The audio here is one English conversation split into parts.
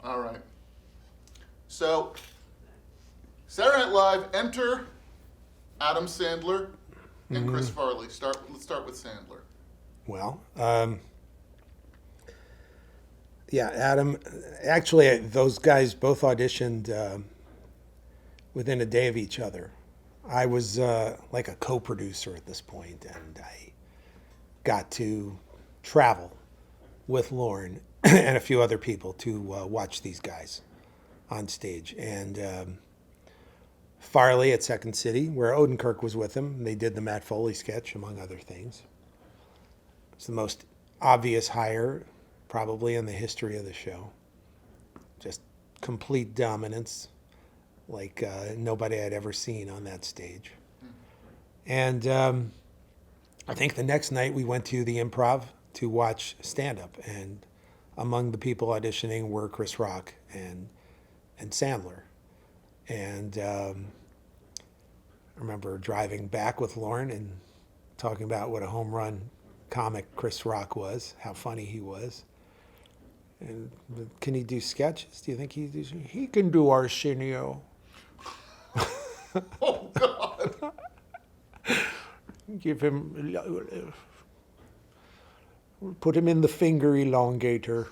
All right. So, Saturday Night Live, enter Adam Sandler and Chris Farley. Let's start with Sandler. Well, yeah, Adam. Actually, those guys both auditioned within a day of each other. I was like a co-producer at this point, and I got to travel with Lauren and a few other people to watch these guys on stage. And Farley at Second City, where Odenkirk was with him. They did the Matt Foley sketch, among other things. It's the most obvious hire, probably, in the history of the show. Just complete dominance, like nobody I'd ever seen on that stage. And I think the next night we went to the Improv to watch stand-up. And among the people auditioning were Chris Rock and Sandler. And I remember driving back with Lauren and talking about what a home run comic Chris Rock was, how funny he was. And can he do sketches? Do you think he can do Arsenio? Oh, God. Give him, put him in the finger elongator.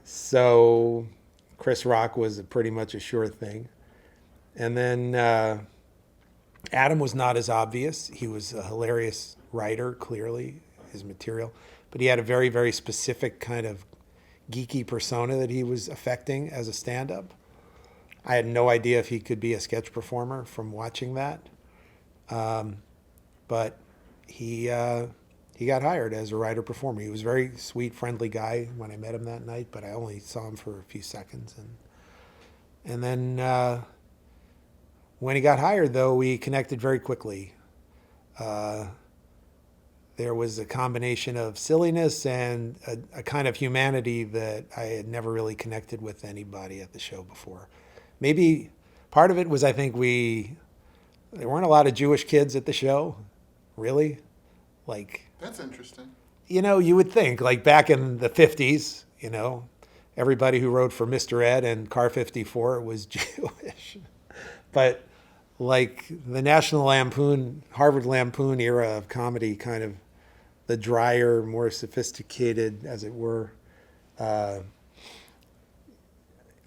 So Chris Rock was pretty much a sure thing. And then Adam was not as obvious. He was a hilarious writer, clearly, his material. But he had a very, very specific kind of geeky persona that he was affecting as a stand-up. I had no idea if he could be a sketch performer from watching that. But he got hired as a writer-performer. He was a very sweet, friendly guy when I met him that night, but I only saw him for a few seconds. And then when he got hired, though, we connected very quickly. There was a combination of silliness and a kind of humanity that I had never really connected with anybody at the show before. Maybe part of it was I think there weren't a lot of Jewish kids at the show, really. That's interesting. You would think, like back in the 50s, everybody who wrote for Mr. Ed and Car 54 was Jewish. But like the National Lampoon, Harvard Lampoon era of comedy, kind of the drier, more sophisticated, as it were,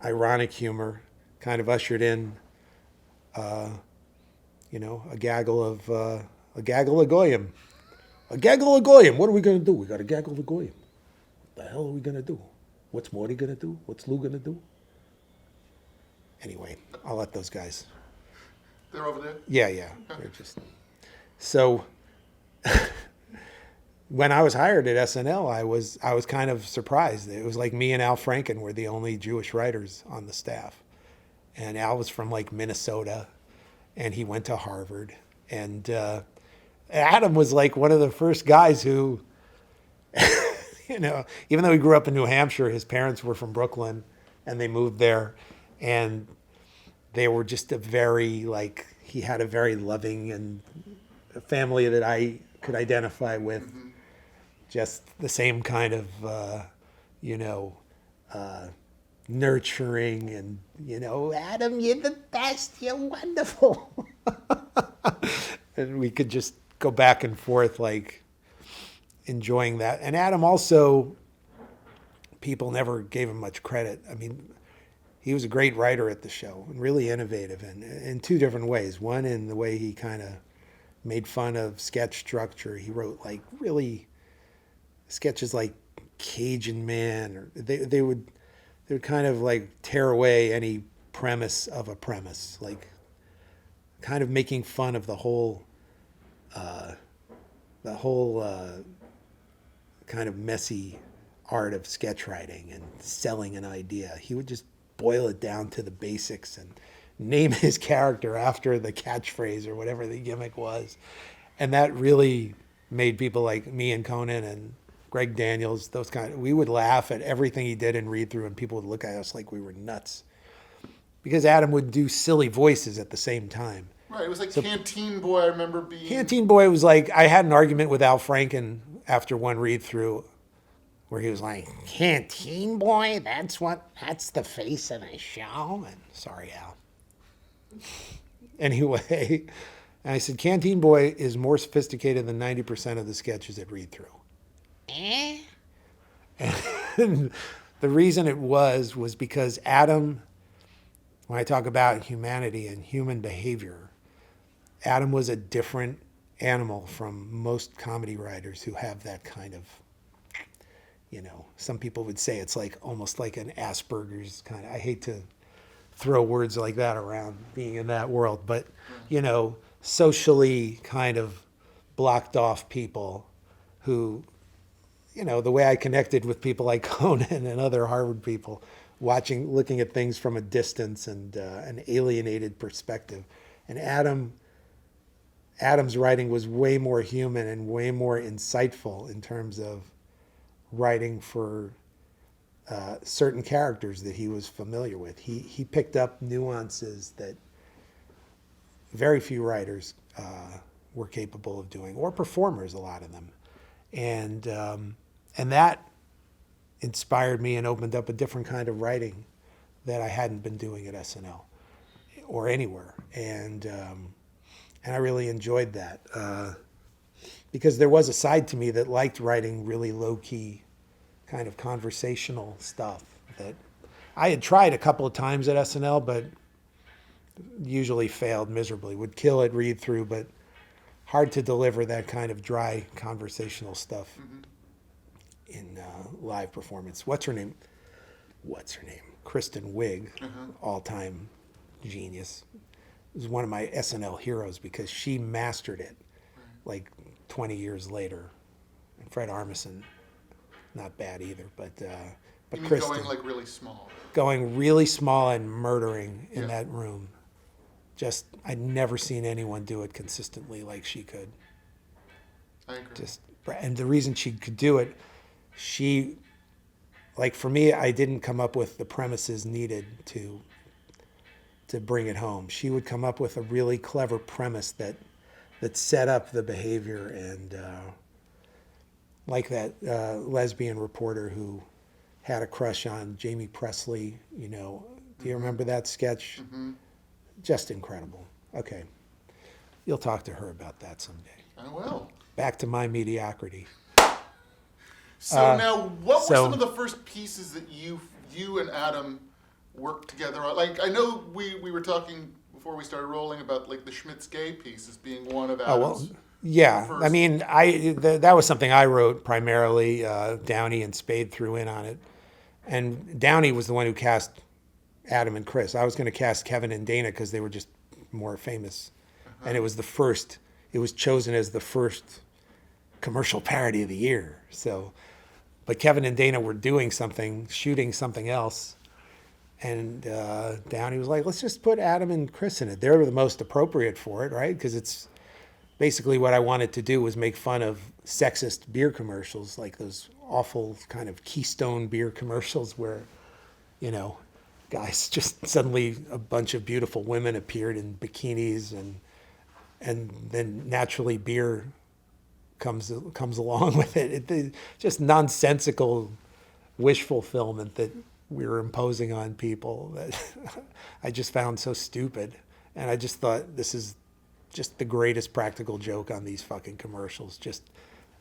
ironic humor, kind of ushered in, a gaggle of goyim. A gaggle of goyim. What are we going to do? We got a gaggle of goyim. What the hell are we going to do? What's Morty going to do? What's Lou going to do? Anyway, I'll let those guys. They're over there? Yeah. They're just... So when I was hired at SNL, I was kind of surprised. It was like me and Al Franken were the only Jewish writers on the staff. And Al was from like Minnesota, and he went to Harvard. And Adam was like one of the first guys who, even though he grew up in New Hampshire, his parents were from Brooklyn, and they moved there. And they were just he had a very loving and a family that I could identify with. Mm-hmm. Just the same kind of, nurturing and, Adam, you're the best, you're wonderful. And we could just go back and forth, like enjoying that. And Adam also, people never gave him much credit. I mean, he was a great writer at the show and really innovative in two different ways. One, in the way he kind of made fun of sketch structure. He wrote like really sketches like Cajun Man, or they would kind of like tear away any premise of a premise, like kind of making fun of the whole kind of messy art of sketch writing and selling an idea. He would just boil it down to the basics and name his character after the catchphrase or whatever the gimmick was. And that really made people like me and Conan and Greg Daniels, we would laugh at everything he did and read through, and people would look at us like we were nuts. Because Adam would do silly voices at the same time. Right, it was like Canteen Boy, I remember being... Canteen Boy was like, I had an argument with Al Franken after one read through where he was like, Canteen Boy, that's the face of the show. And sorry, Al. Anyway, and I said, Canteen Boy is more sophisticated than 90% of the sketches at Read Through. Eh? And the reason it was because Adam, when I talk about humanity and human behavior, Adam was a different animal from most comedy writers who have that kind of, some people would say it's like almost like an Asperger's kind of, I hate to throw words like that around being in that world, but, socially kind of blocked off people who, the way I connected with people like Conan and other Harvard people, looking at things from a distance and an alienated perspective. And Adam's writing was way more human and way more insightful in terms of writing for certain characters that he was familiar with. He picked up nuances that very few writers were capable of doing, or performers, a lot of them. And that inspired me and opened up a different kind of writing that I hadn't been doing at SNL or anywhere. And I really enjoyed that because there was a side to me that liked writing really low-key kind of conversational stuff that I had tried a couple of times at SNL, but usually failed miserably. Would kill it, Read Through, but hard to deliver that kind of dry conversational stuff in live performance. What's her name? Kristen Wiig, all-time genius. Was one of my SNL heroes because she mastered it like 20 years later. And Fred Armisen, not bad either, but Kristen going like really small. Going really small and murdering in that room. Just, I'd never seen anyone do it consistently like she could. I agree. And the reason she could do it, for me, I didn't come up with the premises needed to bring it home. She would come up with a really clever premise that set up the behavior, and like that lesbian reporter who had a crush on Jamie Presley, do you remember that sketch? Mm-hmm. Just incredible. Okay. You'll talk to her about that someday. I will. Back to my mediocrity. So now, what were some of the first pieces that you and Adam worked together on? Like, I know we were talking before we started rolling about like the Schmidt's Gay piece as being one of Adam's. Yeah. First. I mean, that was something I wrote primarily. Downey and Spade threw in on it. And Downey was the one who cast Adam and Chris. I was going to cast Kevin and Dana because they were just more famous. And it was chosen as the first commercial parody of the year. So, but Kevin and Dana were shooting something else. And Downey was like, let's just put Adam and Chris in it. They're the most appropriate for it, right? Because it's basically what I wanted to do was make fun of sexist beer commercials, like those awful kind of Keystone beer commercials where, guys, just suddenly a bunch of beautiful women appeared in bikinis, and then naturally beer comes along with it. Just nonsensical wish fulfillment that we were imposing on people that I just found so stupid. And I just thought, this is just the greatest practical joke on these fucking commercials. Just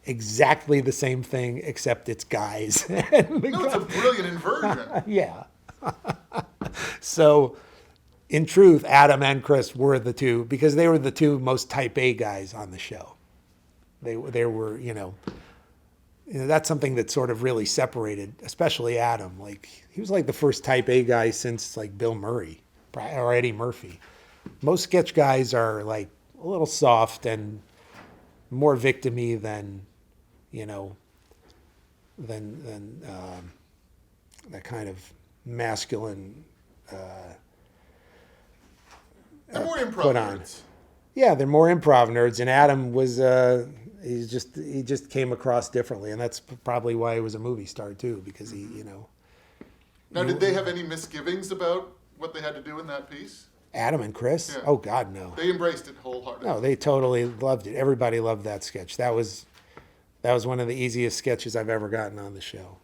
exactly the same thing, except it's guys. No, it's a brilliant inversion. Yeah. So, in truth, Adam and Chris were the two, because they were the two most type A guys on the show. They were, that's something that sort of really separated, especially Adam. Like, he was like the first type A guy since like Bill Murray or Eddie Murphy. Most sketch guys are like a little soft and more victim-y than that kind of masculine. They're more improv nerds. Yeah, they're more improv nerds, and Adam was he just came across differently, and that's probably why he was a movie star too, because he. Now, did they have any misgivings about what they had to do in that piece? Adam and Chris? Yeah. Oh God, no. They embraced it wholeheartedly. No, they totally loved it. Everybody loved that sketch. That was That was one of the easiest sketches I've ever gotten on the show.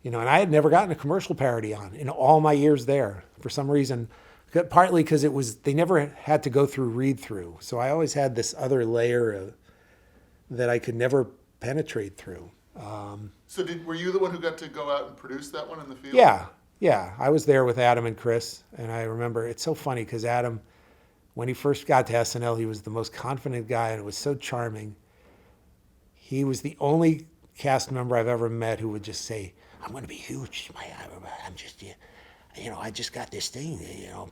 And I had never gotten a commercial parody on in all my years there for some reason, partly because they never had to go through read through. So I always had this other layer that I could never penetrate through. So were you the one who got to go out and produce that one in the field? Yeah. I was there with Adam and Chris, and I remember it's so funny because Adam, when he first got to SNL, he was the most confident guy, and it was so charming. He was the only cast member I've ever met who would just say, "I'm going to be huge. I'm just, I just got this thing.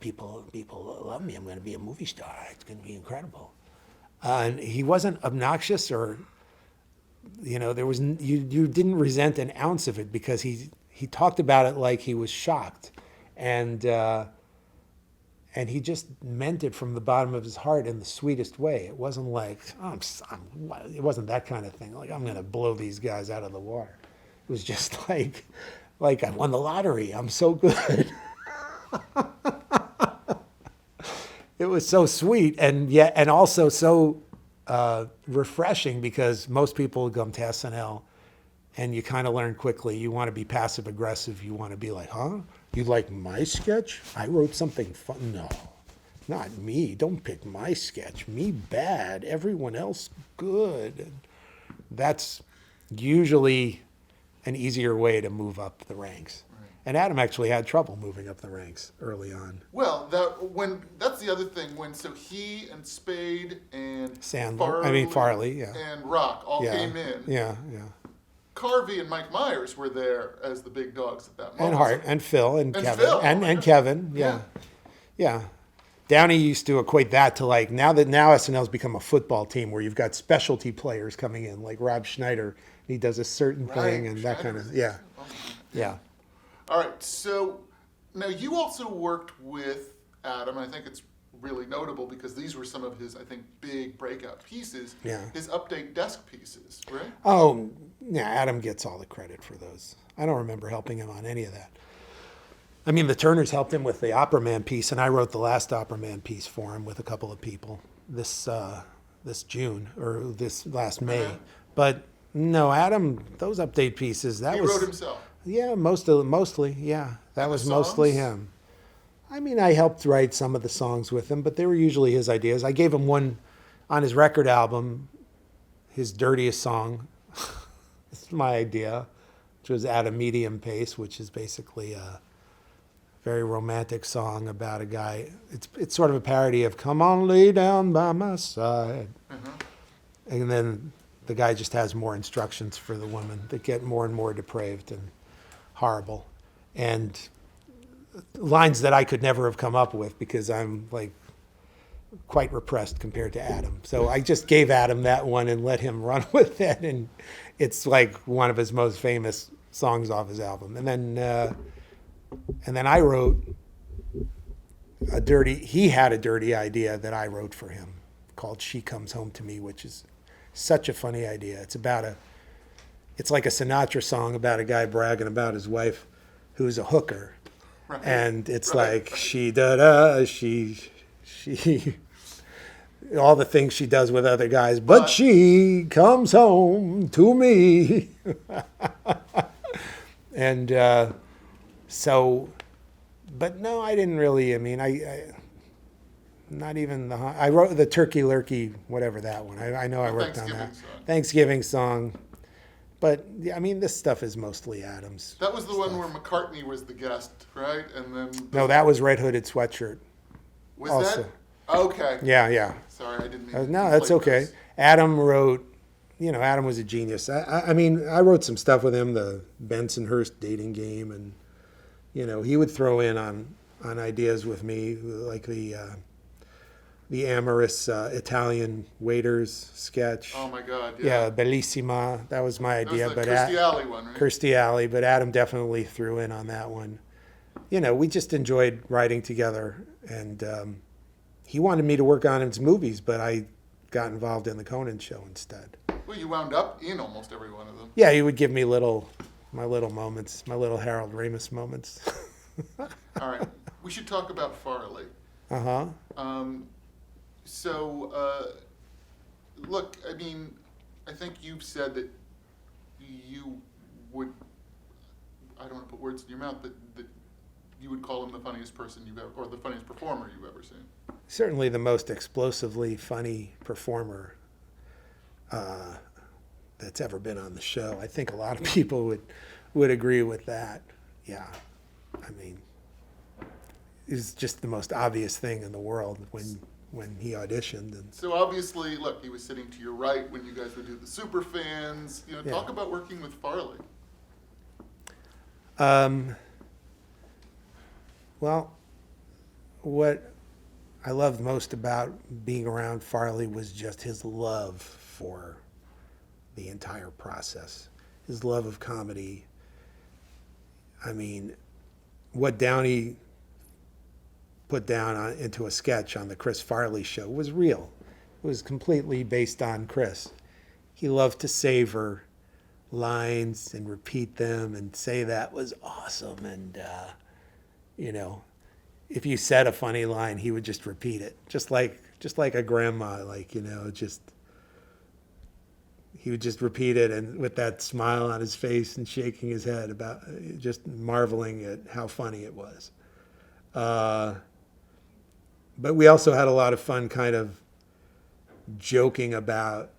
People love me. I'm going to be a movie star. It's going to be incredible." And he wasn't obnoxious or, there was you didn't resent an ounce of it because he talked about it like he was shocked, and he just meant it from the bottom of his heart in the sweetest way. It wasn't like, it wasn't that kind of thing. Like, I'm going to blow these guys out of the water. It was just like I won the lottery. I'm so good. It was so sweet and also so refreshing because most people come to SNL and you kind of learn quickly. You want to be passive aggressive. You want to be like, huh? You like my sketch? I wrote something fun. No, not me. Don't pick my sketch. Me bad. Everyone else good. And that's usually an easier way to move up the ranks. Right. And Adam actually had trouble moving up the ranks early on. Well, that's the other thing. So he and Spade and Farley, yeah, and Rock all came in. Yeah. Carvey and Mike Myers were there as the big dogs at that moment. And Hart and Phil and Kevin Phil. and Kevin, yeah. Downey used to equate that to like now SNL's become a football team where you've got specialty players coming in like Rob Schneider. He does a certain thing and that kind of yeah. All right, so now you also worked with Adam. I think it's really notable because these were some of his, I think, big breakout pieces. Yeah. His update desk pieces, right? Oh, yeah, Adam gets all the credit for those. I don't remember helping him on any of that. I mean, the Turners helped him with the Opera Man piece, and I wrote the last Opera Man piece for him with a couple of people this June or this last May. Uh-huh. But no, Adam, those update pieces, he wrote himself. Yeah, mostly, yeah. That was mostly him. I mean, I helped write some of the songs with him, but they were usually his ideas. I gave him one on his record album, his dirtiest song. It's my idea, which was At a Medium Pace, which is basically a very romantic song about a guy. It's sort of a parody of "Come On, Lay Down by My Side." Uh-huh. And then the guy just has more instructions for the woman that get more and more depraved and horrible. And lines that I could never have come up with because I'm like quite repressed compared to Adam. So I just gave Adam that one and let him run with it. And it's like one of his most famous songs off his album. And then I wrote he had a dirty idea that I wrote for him called She Comes Home to Me, which is such a funny idea. It's like a Sinatra song about a guy bragging about his wife who's a hooker. Right. And it's like she all the things she does with other guys, but she comes home to me. And but no, I didn't really. I mean, I not even I wrote the Turkey Lurkey, whatever that one. I know I worked on that Thanksgiving song. But I mean, this stuff is mostly Adam's. That was the one where McCartney was the guest, right? And then no, that was Red Hooded Sweatshirt. Was also. That? Okay. Yeah. Sorry, I didn't mean no, that's okay. This. Adam wrote. Adam was a genius. I mean, I wrote some stuff with him, the Bensonhurst dating game, and he would throw in on ideas with me, like the amorous Italian waiters sketch. Oh my God! Yeah, Bellissima. That was my idea, that was the Kirstie Alley one, right? Kirstie Alley, but Adam definitely threw in on that one. We just enjoyed writing together, and he wanted me to work on his movies, but I got involved in the Conan show instead. Well, you wound up in almost every one of them. Yeah, he would give me my little moments, my little Harold Ramis moments. All right, we should talk about Farley. So, look, I mean, I think you've said that you would, I don't want to put words in your mouth, that you would call him the funniest person you've ever, or the funniest performer you've ever seen. Certainly the most explosively funny performer that's ever been on the show. I think a lot of people would agree with that. Yeah, I mean, it's just the most obvious thing in the world when he auditioned. And So obviously, look, he was sitting to your right when you guys would do the super fans. You know, Yeah. talk about working with Farley. Well, what I loved most about being around Farley was just his love for the entire process, his love of comedy. I mean, what Downey put down into a sketch on the Chris Farley show was real. It was completely based on Chris. He loved to savor lines and repeat them and say that was awesome. And, you know, if you said a funny line, he would just repeat it, just like a grandma, like, you know, just he would just repeat it, and with that smile on his face and shaking his head about just marveling at how funny it was. But we also had a lot of fun kind of joking about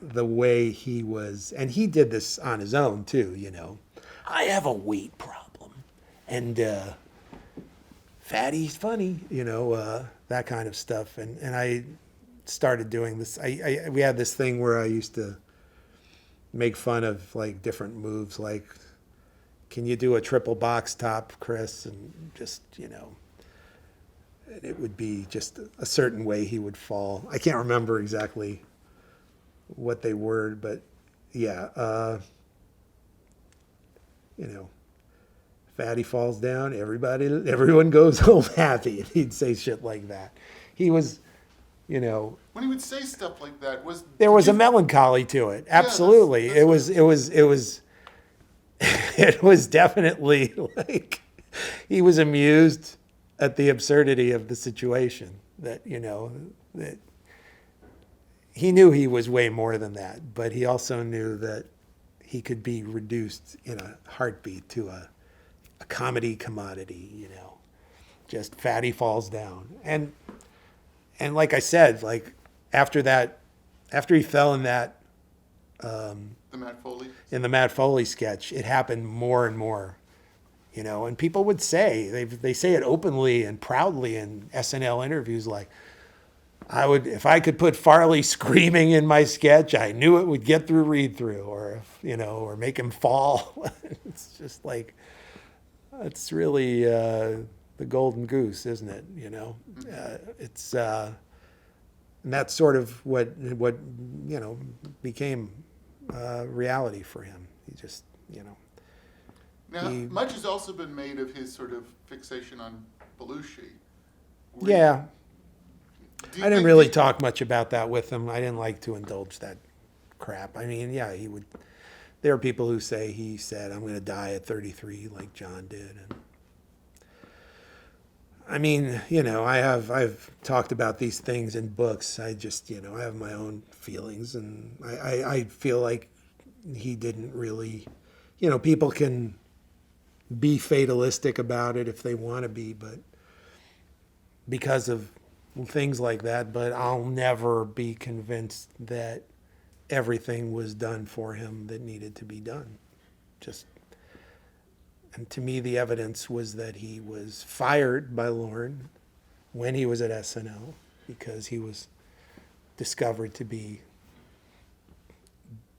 the way he was, and he did this on his own too, you know. I have a weight problem, and Fatty's funny, you know, that kind of stuff. And I started doing this. We had this thing where I used to make fun of like different moves, like, can you do a triple box top, Chris? And just, you know, it would be just a certain way he would fall. I can't remember exactly what they were, but yeah, you know, Fatty falls down, everyone goes home happy. And he'd say shit like that. He was, you know, When he would say stuff like that, there was a melancholy to it. Absolutely. that's It was it was definitely like he was amused at the absurdity of the situation, that, you know, that he knew he was way more than that, but he also knew that he could be reduced in a heartbeat to a comedy commodity, you know, just Fatty falls down. And like I said, like after he fell in that, the Matt Foley. in the Matt Foley sketch, it happened more and more, you know, and people would say, they say it openly and proudly in SNL interviews, like, if I could put Farley screaming in my sketch, I knew it would get through read through, or, you know, or make him fall. It's just like, it's really the golden goose, isn't it? You know, and that's sort of what you know became reality for him. He just, you know. Now, much has also been made of his sort of fixation on Belushi. Yeah. Do I didn't think really talk much about that with him. I didn't like to indulge that crap. I mean, yeah, he would. There are people who say he said, "I'm going to die at 33," like John did. And I mean, you know, I've talked about these things in books. I just, you know, I have my own feelings, and I feel like he didn't really, you know, people can be fatalistic about it if they want to be, but because of things like that, but I'll never be convinced that everything was done for him that needed to be done. And to me, the evidence was that he was fired by Lorne when he was at SNL because he was discovered to be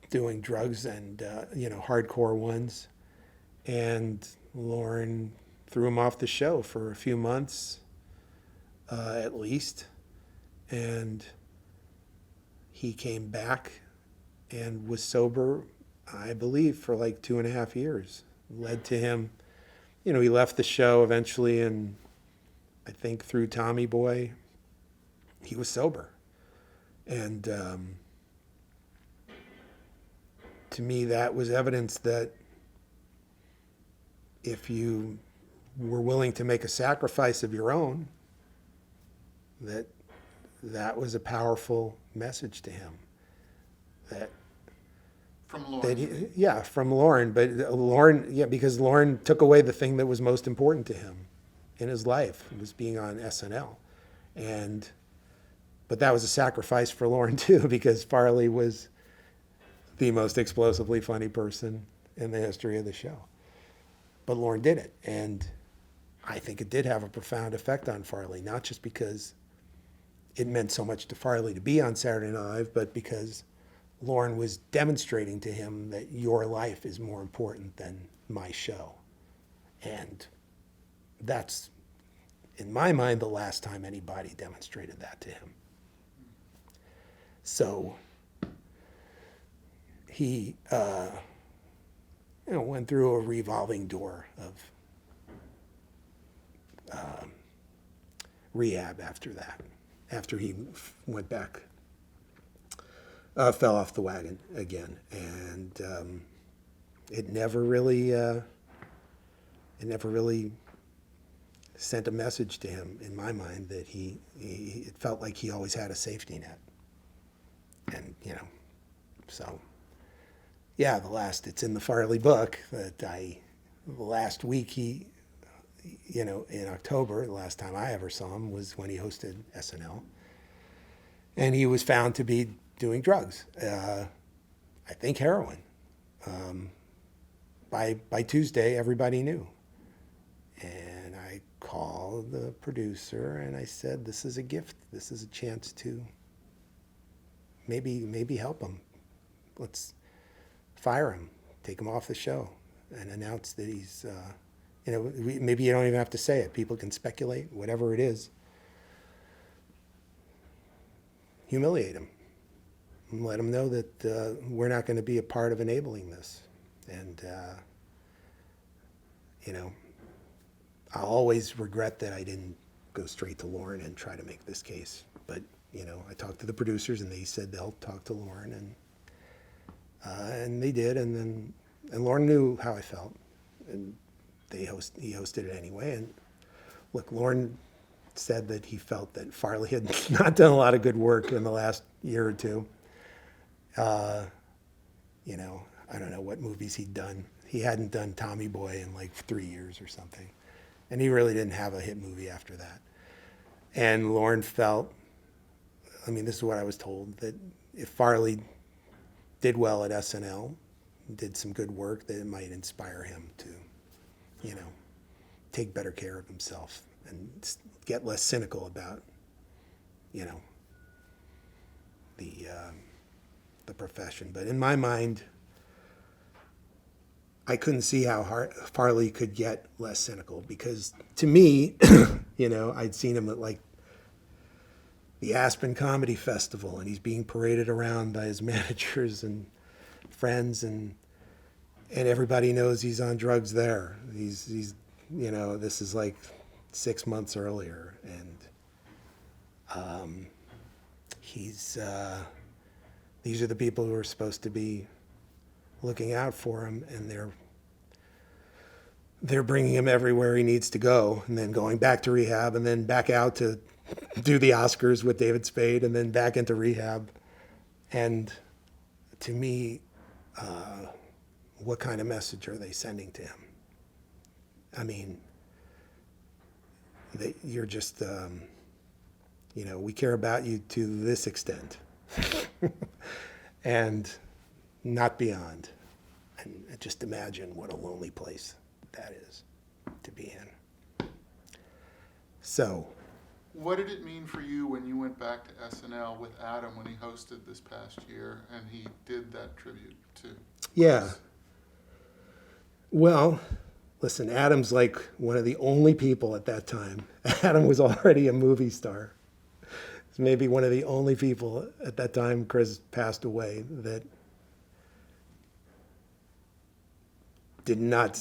doing drugs and, you know, hardcore ones. And Lorne threw him off the show for a few months, at least. And he came back and was sober, I believe, for like 2.5 years. Led to him, you know, he left the show eventually, and I think through Tommy Boy, he was sober. And to me, that was evidence that if you were willing to make a sacrifice of your own, that was a powerful message to him. that From Lauren. from Lauren. But Lauren, because Lauren took away the thing that was most important to him in his life, was being on SNL. But that was a sacrifice for Lauren too, because Farley was the most explosively funny person in the history of the show. But Lauren did it, and I think it did have a profound effect on Farley, not just because it meant so much to Farley to be on Saturday Night Live, but because Lauren was demonstrating to him that your life is more important than my show. And that's, in my mind, the last time anybody demonstrated that to him. So he went through a revolving door of rehab after that, after he went back, fell off the wagon again. And it never really sent a message to him, in my mind, that it felt like he always had a safety net. And, so, yeah, it's in the Farley book that the last week in October, the last time I ever saw him was when he hosted SNL. And he was found to be doing drugs. I think heroin. By Tuesday, everybody knew. And I called the producer and I said, this is a gift. This is a chance to maybe help him. Let's fire him, take him off the show, and announce that he's, maybe you don't even have to say it. People can speculate, whatever it is. Humiliate him. And let him know that we're not going to be a part of enabling this. And, I'll always regret that I didn't go straight to Lauren and try to make this case. But, I talked to the producers and they said they'll talk to Lauren, and they did. And Lauren knew how I felt, and he hosted it anyway. And look, Lauren said that he felt that Farley had not done a lot of good work in the last year or two. I don't know what movies he'd done. He hadn't done Tommy Boy in like 3 years or something. And he really didn't have a hit movie after that. And Lauren felt, this is what I was told, that if Farley did well at SNL, did some good work, that it might inspire him to, take better care of himself and get less cynical about, the profession. But in my mind, I couldn't see how Farley could get less cynical, because to me, I'd seen him at like the Aspen Comedy Festival, and he's being paraded around by his managers and friends, and everybody knows he's on drugs there. He's this is like 6 months earlier, and these are the people who are supposed to be looking out for him, and they're bringing him everywhere he needs to go, and then going back to rehab, and then back out to do the Oscars with David Spade, and then back into rehab. And to me, what kind of message are they sending to him? You're just, we care about you to this extent and not beyond. And just imagine what a lonely place that is to be in. So, what did it mean for you when you went back to SNL with Adam when he hosted this past year and he did that tribute to? Yeah. Well, listen, Adam's like one of the only people at that time. Adam was already a movie star. He's maybe one of the only people at that time, Chris passed away, that did not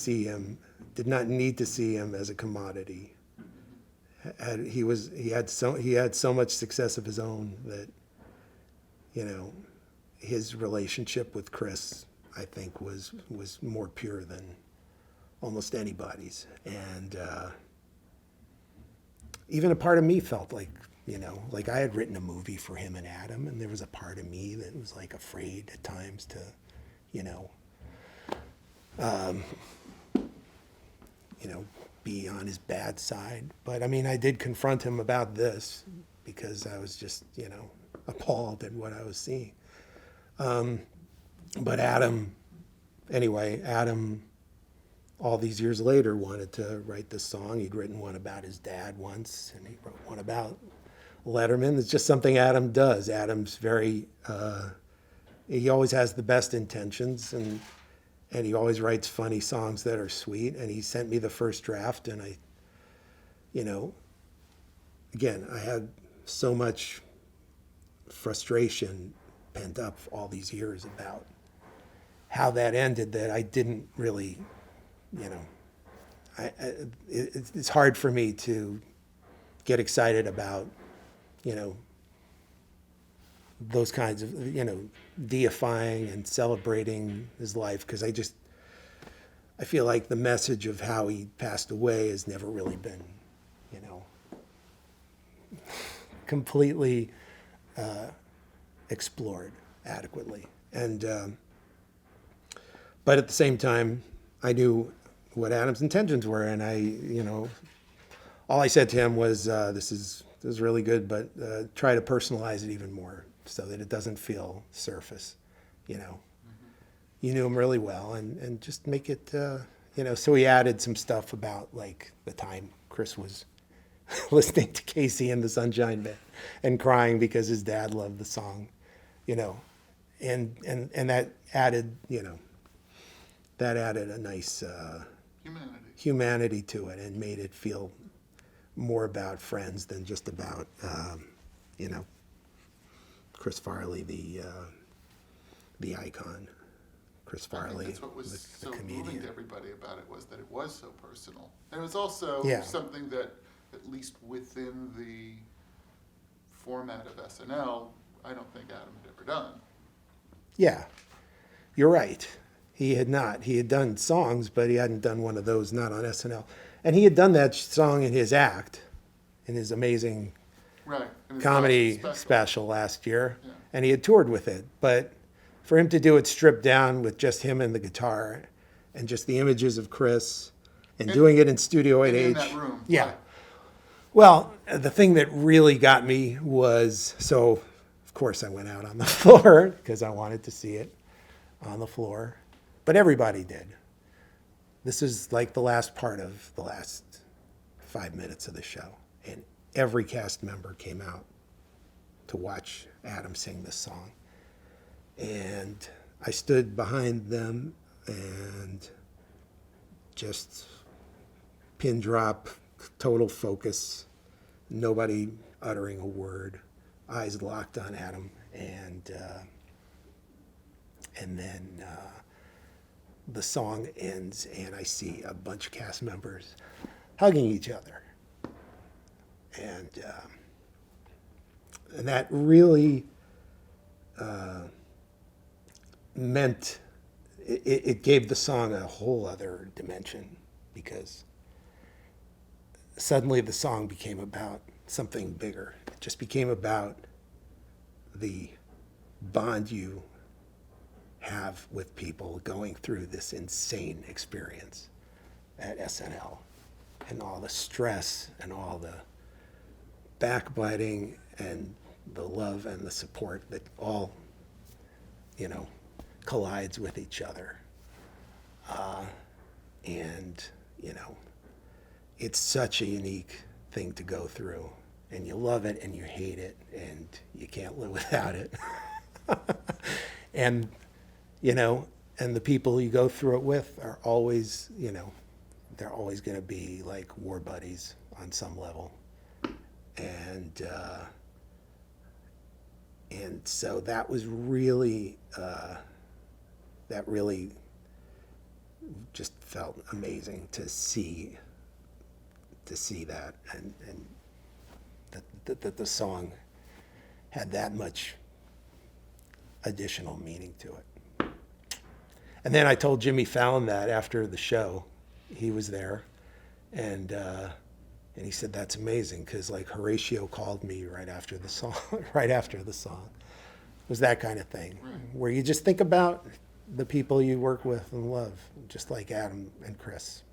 need to see him as a commodity. He had so much success of his own that, his relationship with Chris, I think, was more pure than almost anybody's. And even a part of me felt like Like I had written a movie for him and Adam, and there was a part of me that was like afraid at times to, you know, be on his bad side. But I mean, I did confront him about this because I was just, appalled at what I was seeing. But Adam, all these years later, wanted to write this song. He'd written one about his dad once, and he wrote one about Letterman. It's just something Adam does. Adam's he always has the best intentions, and he always writes funny songs that are sweet. And he sent me the first draft, and again, I had so much frustration pent up all these years about how that ended that I didn't really, it's hard for me to get excited about, those kinds of, deifying and celebrating his life, because I feel like the message of how he passed away has never really been, completely explored adequately. And but at the same time, I knew what Adam's intentions were, and all I said to him was, "This is really good, but try to personalize it even more so that it doesn't feel surface." You knew him really well, and just make it, So he added some stuff about like the time Chris was listening to Casey and the Sunshine Band and crying because his dad loved the song, and that added, a nice humanity to it, and made it feel more about friends than just about, Chris Farley, the icon. Chris Farley, that's what was the so comedian. moving to everybody about it, was that it was so personal. And it was also something that, at least within the format of SNL, I don't think Adam had ever done. Yeah, you're right. He had not. He had done songs, but he hadn't done one of those, not on SNL. And he had done that song in his act, in his amazing comedy special last year, and he had toured with it. But for him to do it stripped down with just him and the guitar, and just the images of Chris, and doing it in Studio 8H. In that room. Yeah. Right. Well, the thing that really got me was, so of course I went out on the floor because I wanted to see it on the floor, but everybody did. This is like the last part of the last 5 minutes of the show, and every cast member came out to watch Adam sing this song. And I stood behind them and just pin drop, total focus, nobody uttering a word, eyes locked on Adam, and then the song ends, and I see a bunch of cast members hugging each other, and that really meant it gave the song a whole other dimension, because suddenly the song became about something bigger. It just became about the bond you have with people going through this insane experience at SNL, and all the stress and all the backbiting and the love and the support that all, collides with each other. And, it's such a unique thing to go through, and you love it and you hate it and you can't live without it. And, and the people you go through it with are always, they're always going to be like war buddies on some level. And so that was really, that really just felt amazing to see that, and that the song had that much additional meaning to it. And then I told Jimmy Fallon that after the show. He was there, and And he said, that's amazing, because like Horatio called me right after the song, right after the song. It was that kind of thing, Right. where you just think about the people you work with and love, just like Adam and Chris.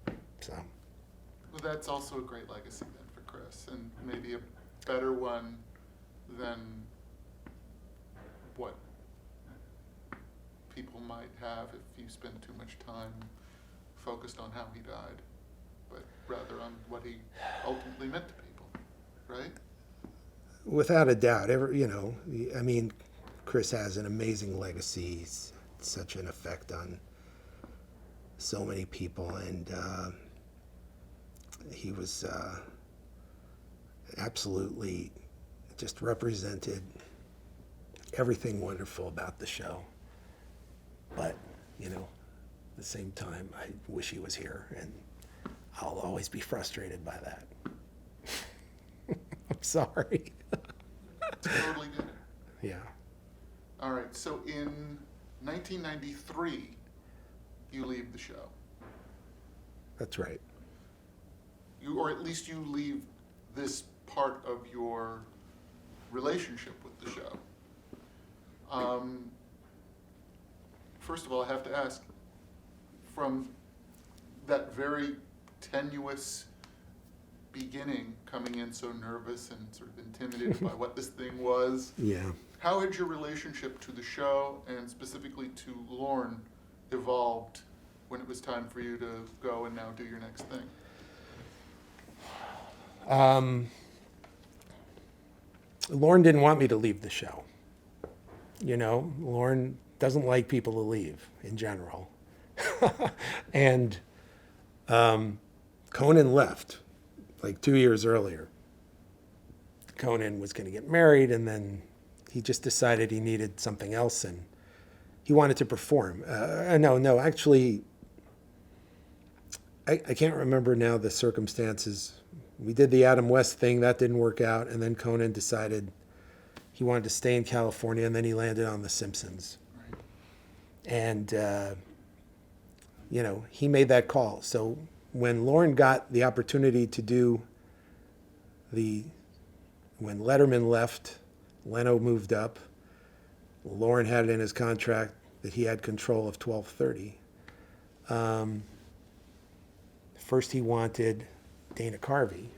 So, Well, that's also a great legacy then for Chris, and maybe a better one than what people might have if you spend too much time focused on how he died, but rather on what he ultimately meant to people, right? without a doubt, I mean, Chris has an amazing legacy. He's such an effect on so many people, and he was absolutely just represented everything wonderful about the show. But, at the same time, I wish he was here, and I'll always be frustrated by that. I'm sorry. Totally get it. Yeah. All right, so in 1993, you leave the show. That's right. Or at least you leave this part of your relationship with the show. First of all, I have to ask, from that very tenuous beginning, coming in so nervous and sort of intimidated by what this thing was, Yeah. how had your relationship to the show, and specifically to Lorne, evolved when it was time for you to go and now do your next thing? Lorne didn't want me to leave the show. Lorne doesn't like people to leave in general. And Conan left like 2 years earlier. Conan was going to get married, and then he just decided he needed something else, and he wanted to perform. No, actually, I can't remember now the circumstances. We did the Adam West thing, that didn't work out, and then Conan decided he wanted to stay in California, and then he landed on The Simpsons. Right. And, he made that call. So when Lorne got the opportunity to do when Letterman left, Leno moved up. Lorne had it in his contract that he had control of 1230. First he wanted Dana Carvey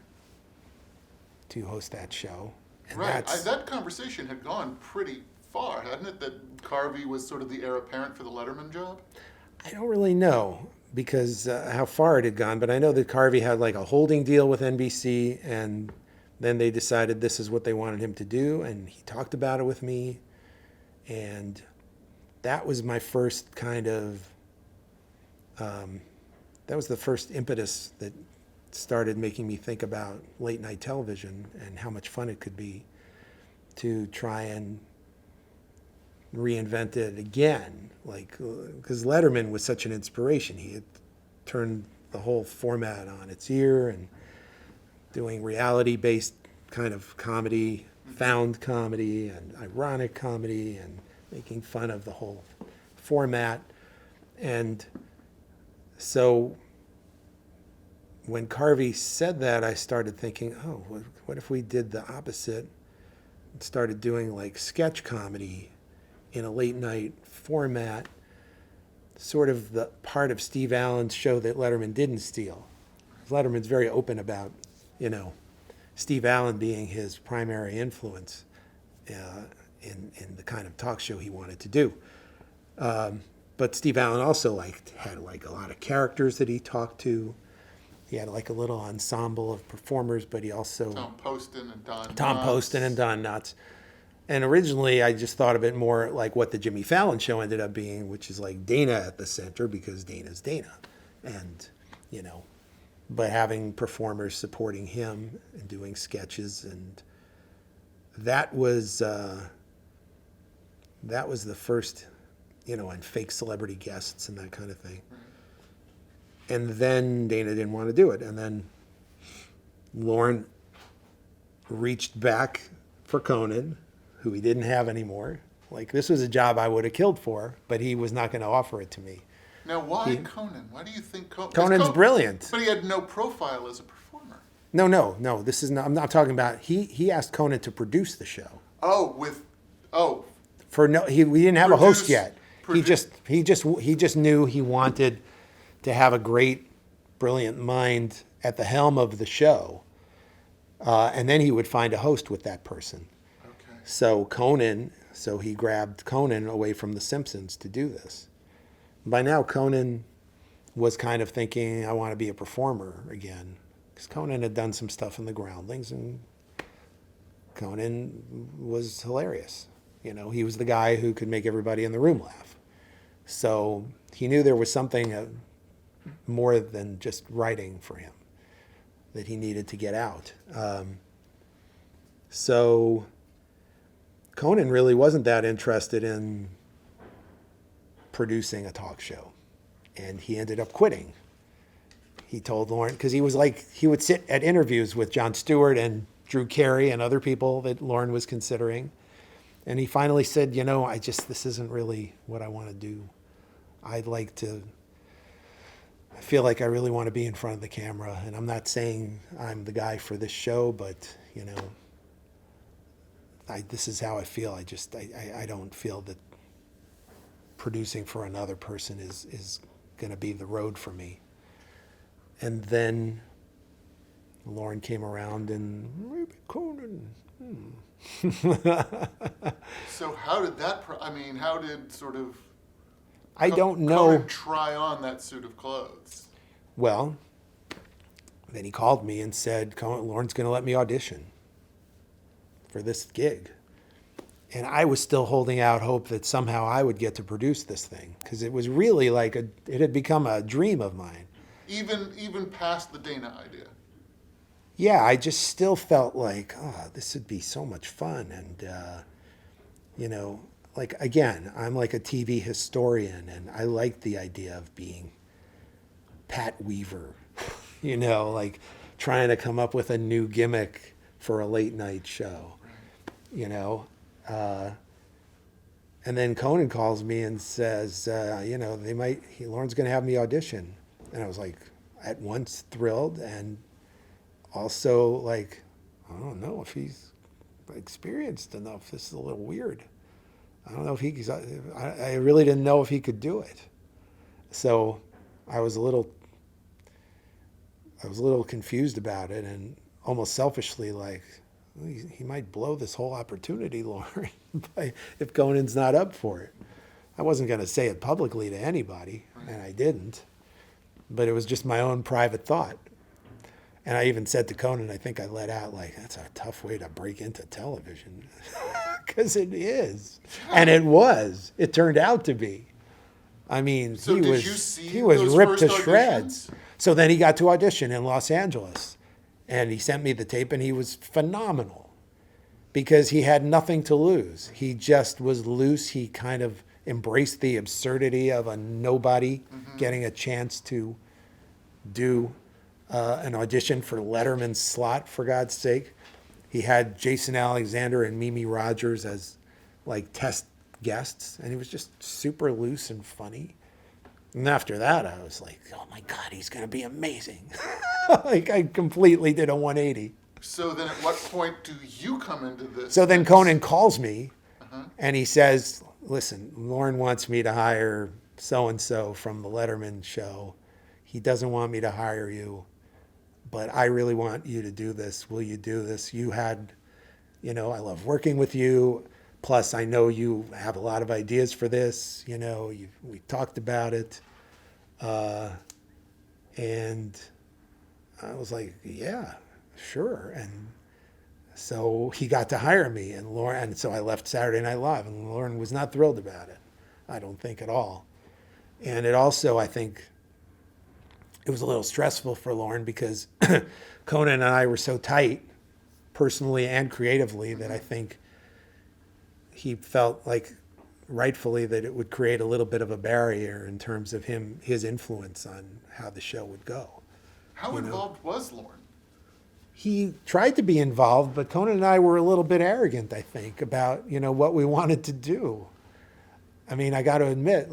to host that show. And Right. That conversation had gone pretty far, hadn't it? That Carvey was sort of the heir apparent for the Letterman job? I don't really know because how far it had gone, but I know that Carvey had like a holding deal with NBC, and then they decided this is what they wanted him to do, and he talked about it with me, and that was my first kind of, that was the first impetus that started making me think about late night television and how much fun it could be to try and reinvent it again. Like, because Letterman was such an inspiration. He had turned the whole format on its ear and doing reality-based kind of comedy, found comedy and ironic comedy and making fun of the whole format. And so when Carvey said that, I started thinking, oh, what if we did the opposite and started doing like sketch comedy in a late night format, sort of the part of Steve Allen's show that Letterman didn't steal. Letterman's very open about, Steve Allen being his primary influence in the kind of talk show he wanted to do. But Steve Allen also had a lot of characters that he talked to. He had like a little ensemble of performers, but he also Tom Poston and Don Knotts. And originally, I just thought of it more like what the Jimmy Fallon show ended up being, which is like Dana at the center because Dana's Dana, and but having performers supporting him and doing sketches, and that was the first, and fake celebrity guests and that kind of thing. And then Dana didn't want to do it. And then Lorne reached back for Conan, who he didn't have anymore. Like, this was a job I would have killed for, but he was not going to offer it to me. Now, why Conan? Why do you think Conan? Conan's brilliant. But he had no profile as a performer. No. This is not. I'm not talking about. He asked Conan to produce the show. Oh, We didn't have a host Produce- yet. produ- He just knew he wanted to have a great, brilliant mind at the helm of the show, and then he would find a host with that person. okay. So he grabbed Conan away from The Simpsons to do this. By now, Conan was kind of thinking, I want to be a performer again. Because Conan had done some stuff in the Groundlings, and Conan was hilarious. He was the guy who could make everybody in the room laugh. So he knew there was something more than just writing for him that he needed to get out. So Conan really wasn't that interested in producing a talk show, and he ended up quitting. He told Lorne, because he would sit at interviews with Jon Stewart and Drew Carey and other people that Lorne was considering, and he finally said, this isn't really what I want to do. I feel like I really want to be in front of the camera, and I'm not saying I'm the guy for this show, but this is how I feel. I don't feel that producing for another person is going to be the road for me. And then Lorne came around, and maybe Conan. So how did that? How did sort of? I don't know. Conan try on that suit of clothes. Well, then he called me and said, Lorne's going to let me audition for this gig. And I was still holding out hope that somehow I would get to produce this thing, because it was really it had become a dream of mine. Even past the Dana idea. Yeah, I just still felt like, this would be so much fun. And, again, I'm like a TV historian, and I like the idea of being Pat Weaver, trying to come up with a new gimmick for a late night show, and then Conan calls me and says, Lorne's going to have me audition. And I was at once thrilled, and also I don't know if he's experienced enough. This is a little weird. I don't know if I really didn't know if he could do it. So I was a little confused about it, and almost selfishly he might blow this whole opportunity, Lauren, if Conan's not up for it. I wasn't going to say it publicly to anybody, and I didn't. But it was just my own private thought. And I even said to Conan, I think I let out, that's a tough way to break into television. Because it is. And it was. It turned out to be. So he was ripped to shreds. So then he got to audition in Los Angeles. And he sent me the tape, and he was phenomenal. Because he had nothing to lose. He just was loose. He kind of embraced the absurdity of a nobody getting a chance to do an audition for Letterman's slot, for God's sake. He had Jason Alexander and Mimi Rogers as test guests, and he was just super loose and funny. And after that, I was like, oh my God, he's going to be amazing. I completely did a 180. So then at what point do you come into this? So then Conan calls me, and he says, listen, Lorne wants me to hire so-and-so from the Letterman show. He doesn't want me to hire you, but I really want you to do this. Will you do this? I love working with you. Plus, I know you have a lot of ideas for this. We talked about it. And I was like, yeah, sure. And so he got to hire me, and so I left Saturday Night Live, and Lorne was not thrilled about it. I don't think at all. And it also, I think, it was a little stressful for Lorne because Conan and I were so tight, personally and creatively, that I think he felt rightfully that it would create a little bit of a barrier in terms of his influence on how the show would go. How involved was Lorne? He tried to be involved, but Conan and I were a little bit arrogant, I think, about, what we wanted to do. I got to admit,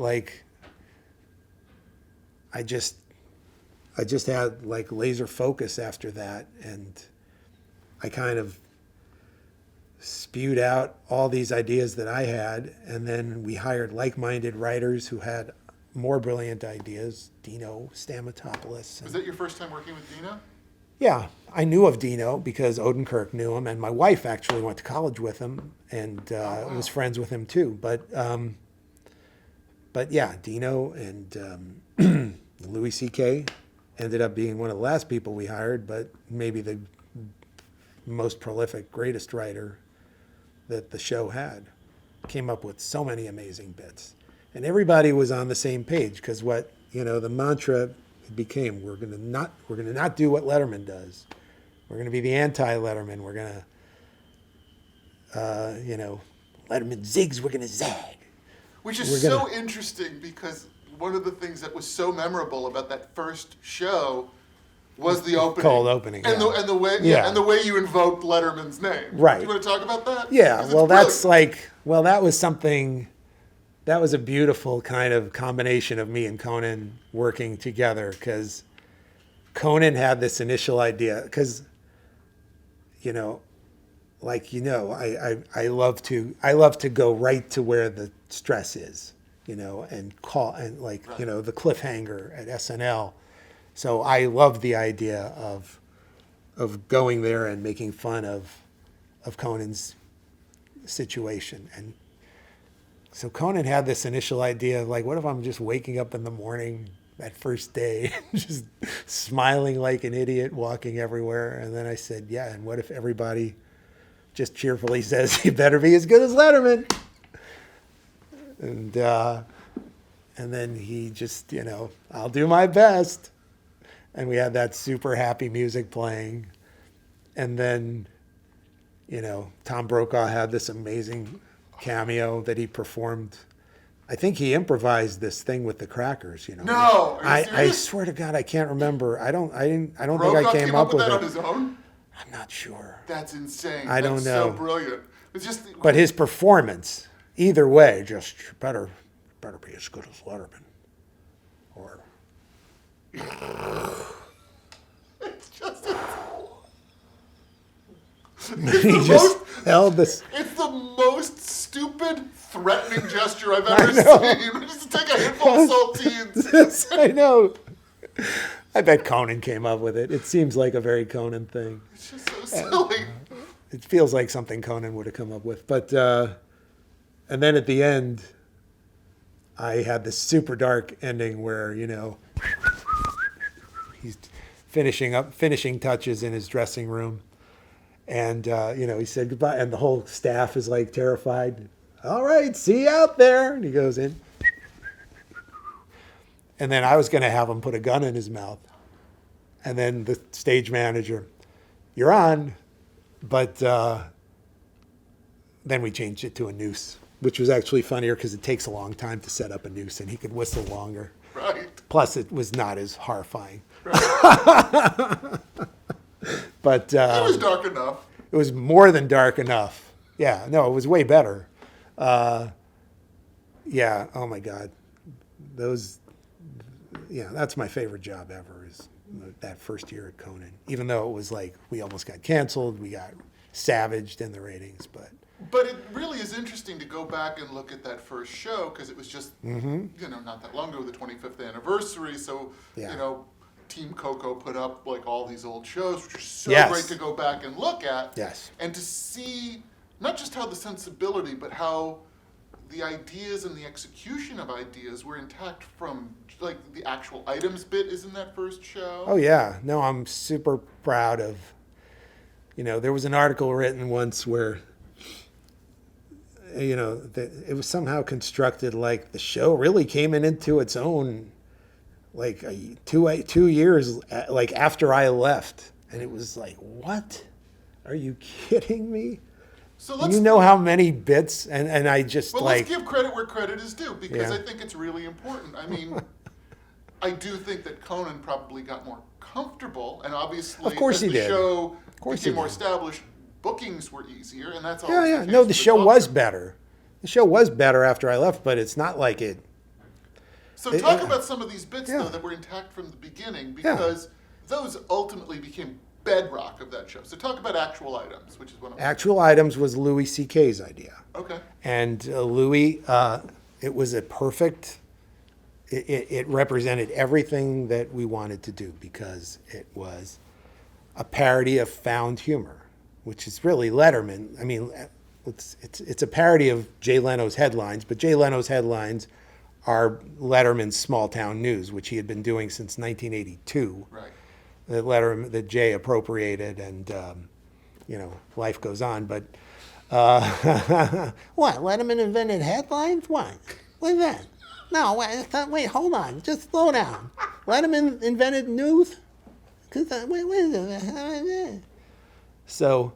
I just had like laser focus after that, and I kind of spewed out all these ideas that I had, and then we hired like-minded writers who had more brilliant ideas. Dino Stamatopoulos. Was that your first time working with Dino? Yeah, I knew of Dino because Odenkirk knew him, and my wife actually went to college with him and was friends with him too. But yeah, Dino and Louis C.K. ended up being one of the last people we hired, but maybe the most prolific, greatest writer that the show had. Came up with so many amazing bits, and everybody was on the same page because the mantra became, we're gonna not do what Letterman does. We're gonna be the anti-Letterman. We're gonna Letterman zigs, we're gonna zag. Which is so interesting because one of the things that was so memorable about that first show was the opening. Cold opening. And yeah. the way and the way you invoked Letterman's name. Right. Do you want to talk about that? Yeah, well that's brilliant. that was something, that was a beautiful kind of combination of me and Conan working together, because Conan had this initial idea, because I love to go right to where the stress is, and call, and the cliffhanger at SNL. So I love the idea of going there and making fun of Conan's situation. And so Conan had this initial idea of what if I'm just waking up in the morning that first day, just smiling like an idiot, walking everywhere. And then I said, yeah, and what if everybody just cheerfully says, he better be as good as Letterman? And then he just, I'll do my best. And we had that super happy music playing. And then, Tom Brokaw had this amazing cameo that he performed. I think he improvised this thing with the crackers, No, I swear to God, I can't remember. I don't think Brokaw I came up with that it on his own? I'm not sure. That's insane. I don't know. So brilliant. It's just. But his performance, either way, just better be as good as Letterman. Or It's just. he just held this. It's the most stupid, threatening gesture I've ever seen. Just to take a handful of saltines. I know. I bet Conan came up with it. It seems like a very Conan thing. It's just so silly. It feels like something Conan would have come up with. But and then at the end, I had this super dark ending where he's finishing touches in his dressing room, and he said goodbye, and the whole staff is terrified. All right, see you out there. And he goes in. And then I was going to have him put a gun in his mouth. And then the stage manager, you're on. But then we changed it to a noose, which was actually funnier because it takes a long time to set up a noose, and he could whistle longer. Right. Plus, it was not as horrifying. Right. But It was dark enough. It was more than dark enough. Yeah, no, it was way better. Yeah, oh my God. That's my favorite job ever, is that first year at Conan. Even though it was we almost got canceled, we got savaged in the ratings, but it really is interesting to go back and look at that first show, because it was just, not that long ago, the 25th anniversary. So, Team Coco put up all these old shows, which are so great to go back and look at. Yes. And to see not just how the sensibility, but how the ideas and the execution of ideas were intact from the actual items bit is in that first show. Oh yeah, no, I'm super proud of. There was an article written once where, it was somehow constructed the show really came into its own, 2 years after I left, and it was what? Are you kidding me? So let's, how many bits, and I just let's give credit where credit is due, because I think it's really important. I mean, I do think that Conan probably got more comfortable, and obviously of course as he the did. show of course became more established, bookings were easier, and that's all. Yeah. No, the show was better. The show was better after I left, but it's not like it. So talk about some of these bits, Yeah. though, that were intact from the beginning, because those ultimately became bedrock of that show. So talk about actual items, which is what I'm... Actual items was Louis C.K.'s idea. Okay. And Louis, it was a perfect, it represented everything that we wanted to do because it was a parody of found humor, which is really Letterman. I mean, it's a parody of Jay Leno's headlines, but Jay Leno's headlines are Letterman's small town news, which he had been doing since 1982. Right. That Jay appropriated, and life goes on. But what? Letterman invented headlines? What? What's that? No, wait, hold on, just slow down. Letterman invented news? Wait. So,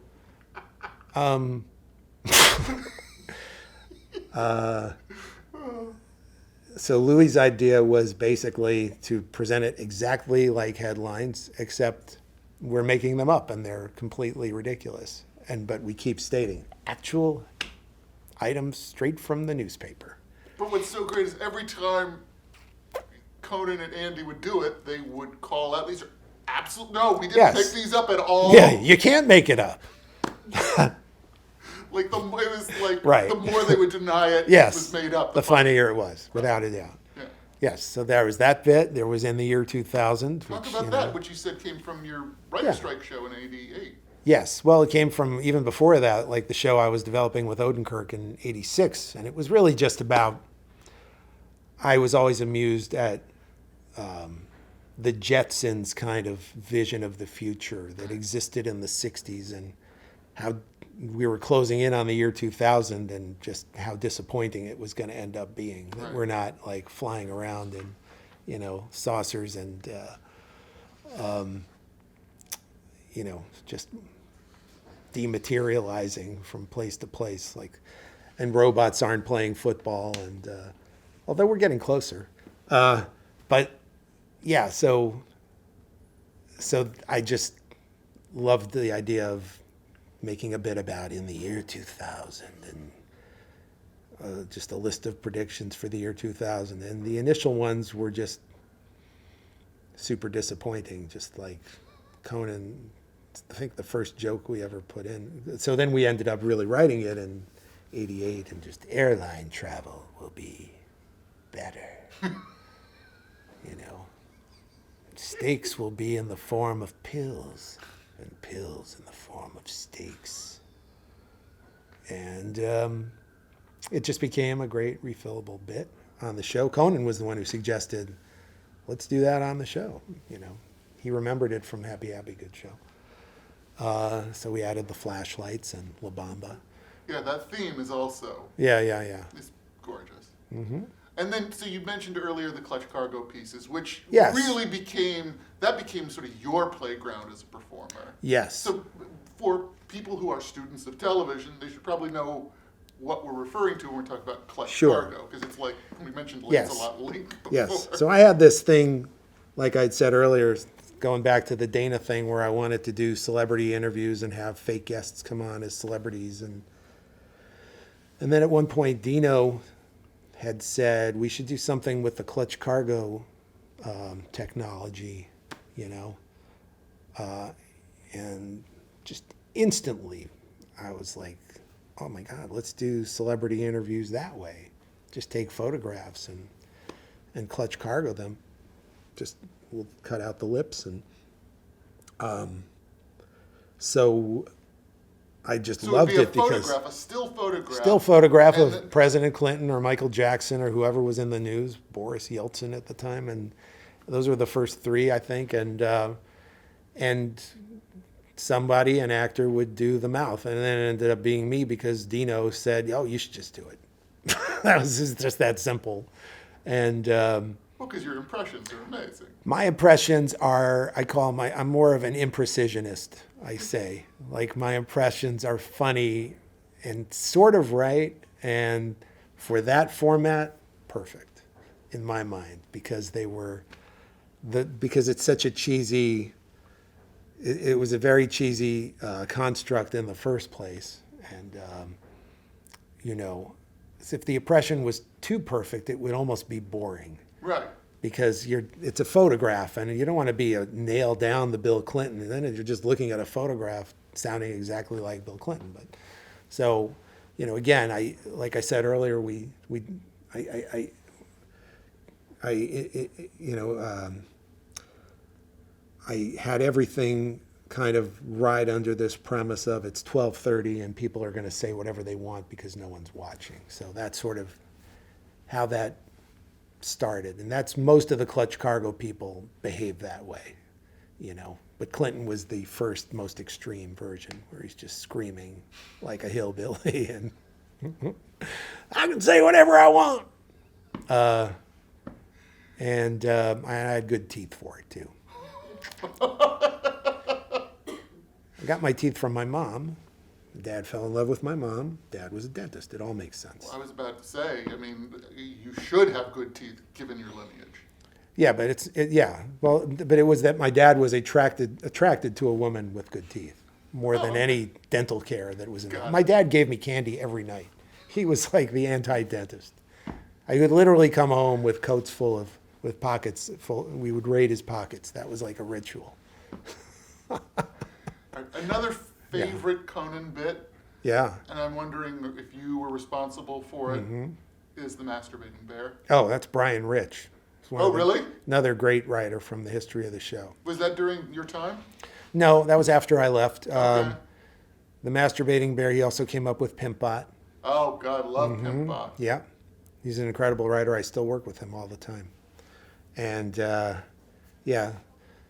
so Louis' idea was basically to present it exactly like headlines, except we're making them up and they're completely ridiculous. But we keep stating actual items straight from the newspaper. But what's so great is every time Conan and Andy would do it, they would call out, these are absolute, no, we didn't Yes. pick these up at all. Yeah, you can't make it up. Like, it was like, Right. the more they would deny it, Yes, it was made up. the funnier it was, without a doubt. Yeah. Yes, so there was that bit. There was In the Year 2000. Talk which, about that, which you said came from your writer Yeah. strike show in '88. Yes, well, it came from even before that, like the show I was developing with Odenkirk in '86, and it was really just about. I was always amused at the Jetsons kind of vision of the future that existed in the '60s, and how we were closing in on the year 2000, and just how disappointing it was going to end up being. That Right. we're not like flying around in, saucers and, just dematerializing from place to place, and robots aren't playing football, and although we're getting closer, but yeah, so I just loved the idea of making a bit about in the year 2000, and just a list of predictions for the year 2000, and the initial ones were just super disappointing, just like Conan. I think the first joke we ever put in. So then we ended up really writing it in '88, and just airline travel will be better. Steaks will be in the form of pills, and pills in the form of steaks. And it just became a great refillable bit on the show. Conan was the one who suggested, let's do that on the show. He remembered it from Happy Good Show. So we added the flashlights and La Bamba. Yeah, that theme is also... Yeah. It's gorgeous. Mm-hmm. And then, so you mentioned earlier the clutch cargo pieces, which Yes. really became sort of your playground as a performer. Yes. So for people who are students of television, they should probably know what we're referring to when we're talking about clutch Sure. cargo, because it's like, we mentioned Yes. Lancelot Link before. Yes. So I had this thing, like I'd said earlier, going back to the Dana thing, where I wanted to do celebrity interviews and have fake guests come on as celebrities. And then at one point, Dino had said, we should do something with the clutch cargo technology, and just instantly I was like, oh my God, let's do celebrity interviews that way. Just take photographs and clutch cargo them. Just we'll cut out the lips, and so I just loved it because a still photograph And of President Clinton or Michael Jackson or whoever was in the news, Boris Yeltsin at the time, and those were the first three, I think, and somebody, an actor, would do the mouth, and then it ended up being me because Dino said, "Oh, you should just do it." That was just that simple, and. Well, because your impressions are amazing. My impressions are, I'm more of an imprecisionist, I say. Like, my impressions are funny and sort of right, and for that format, perfect in my mind, because because it's such a cheesy, it was a very cheesy construct in the first place, and if the impression was too perfect, it would almost be boring. Right. Because it's a photograph, and you don't want to be a nail down the Bill Clinton, and then you're just looking at a photograph sounding exactly like Bill Clinton. But so, again, like I said earlier, I had everything kind of ride under this premise of it's 12:30 and people are going to say whatever they want because no one's watching. So that's sort of how that started. And that's most of the Clutch Cargo people behave that way, But Clinton was the first, most extreme version where he's just screaming like a hillbilly and I can say whatever I want. And I had good teeth for it too. I got my teeth from my mom. Dad fell in love with my mom. Dad was a dentist. It all makes sense. Well, I was about to say, you should have good teeth given your lineage. Yeah, but but it was that my dad was attracted to a woman with good teeth more than any dental care that was in there. My dad gave me candy every night. He was like the anti-dentist. I would literally come home with coats full with pockets full. We would raid his pockets. That was like a ritual. Another favorite Conan bit. Yeah. And I'm wondering if you were responsible for it. Is the masturbating bear? Oh, that's Brian Rich. Really? Another great writer from the history of the show. Was that during your time? No, that was after I left. Okay. The masturbating bear. He also came up with Pimpbot. Oh God, love Pimpbot. Yeah, he's an incredible writer. I still work with him all the time. And the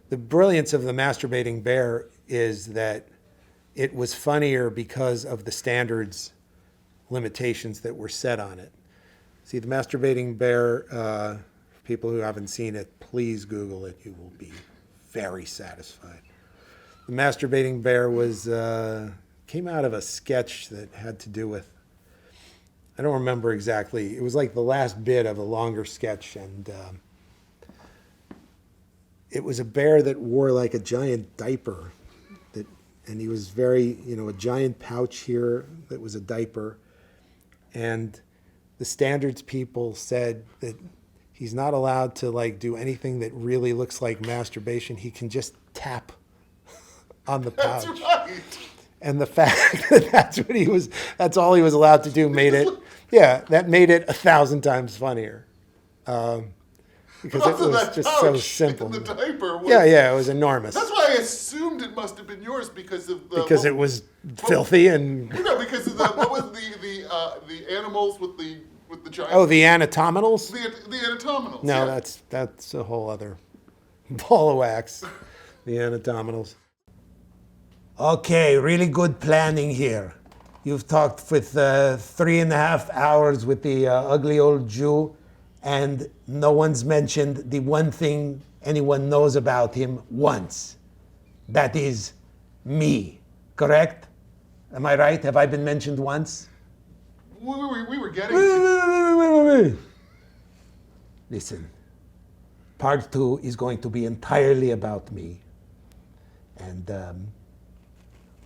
brilliance of the masturbating bear is that it was funnier because of the standards limitations that were set on it. See, the masturbating bear, for people who haven't seen it, please Google it. You will be very satisfied. The masturbating bear came out of a sketch that had to do with, I don't remember exactly. It was like the last bit of a longer sketch, and it was a bear that wore like a giant diaper, and he was very, a giant pouch here that was a diaper, and the standards people said that he's not allowed to like do anything that really looks like masturbation. He can just tap on the pouch. That's right. And the fact that that's all he was allowed to do made it, that made it 1,000 times funnier. Because it was just so simple. The diaper was, it was enormous. That's why I assumed it must have been yours because of the... Because it was filthy and... because of what was the animals with the giant... Oh, the anatomicals? The anatomicals. No, that's a whole other ball of wax. The anatomicals. Okay, really good planning here. You've talked with 3.5 hours with the ugly old Jew, and no one's mentioned the one thing anyone knows about him once. That is me, correct? Am I right? Have I been mentioned once? We were getting to... Wait. Listen, part 2 is going to be entirely about me. And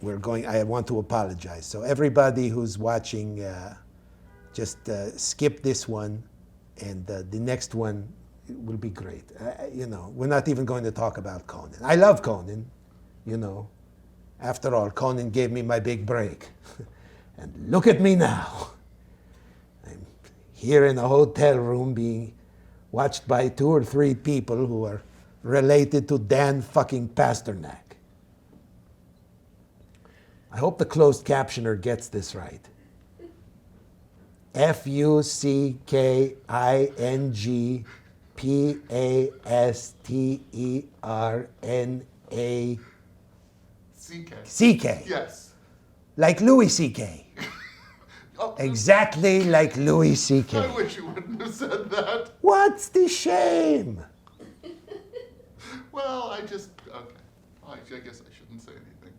I want to apologize. So everybody who's watching, just skip this one, and the next one will be great. We're not even going to talk about Conan. I love Conan, After all, Conan gave me my big break. And look at me now. I'm here in a hotel room being watched by 2 or 3 people who are related to Dan fucking Pasternak. I hope the closed captioner gets this right. Fuckingpasternak. C.K. Yes. Like Louis C.K. Oh, Exactly like Louis C.K. I wish you wouldn't have said that. What's the shame? Well, okay. I guess I shouldn't say anything.